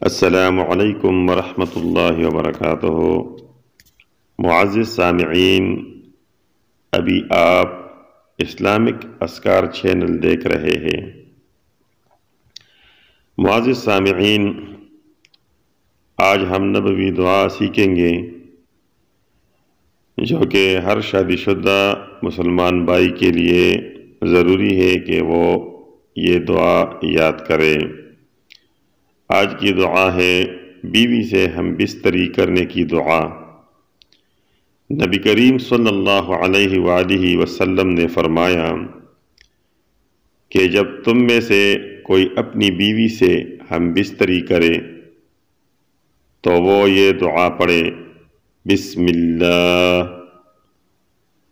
السلام علیکم ورحمۃ اللہ وبرکاتہ۔ معزز سامعین، ابھی آپ اسلامک اذکار چینل دیکھ رہے ہیں۔ معزز سامعین، آج ہم نبوی دعا سیکھیں گے جو کہ ہر شادی شدہ مسلمان بھائی کے لیے ضروری ہے کہ وہ یہ دعا یاد کرے۔ آج کی دعا ہے بیوی سے ہمبستری کرنے کی دعا۔ نبی کریم صلی اللہ علیہ والہ وسلم نے فرمایا کہ جب تم میں سے کوئی اپنی بیوی سے ہمبستری کرے تو وہ یہ دعا پڑھے: بسم اللہ،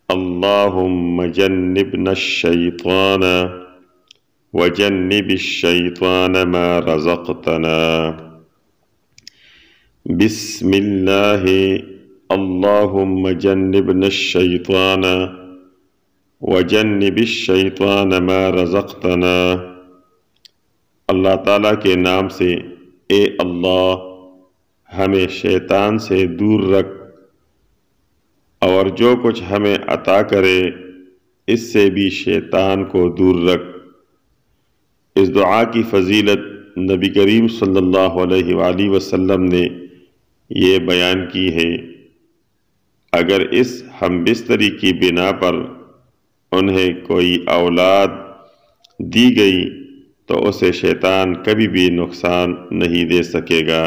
اللہم جنبنا الشیطان وجنب الشیطان ما رزقتنا۔ بسم اللہ، اللہم جنبنا الشیطان وجنب الشیطان ما رزقتنا۔ اللہ تعالیٰ کے نام سے، اے اللہ، ہمیں شیطان سے دور رکھ اور جو کچھ ہمیں عطا کرے اس سے بھی شیطان کو دور رکھ۔ اس دعا کی فضیلت نبی کریم صلی اللہ علیہ وآلہ وسلم نے یہ بیان کی ہے۔ اگر اس ہمبستری کی بنا پر انہیں کوئی اولاد دی گئی تو اسے شیطان کبھی بھی نقصان نہیں دے سکے گا۔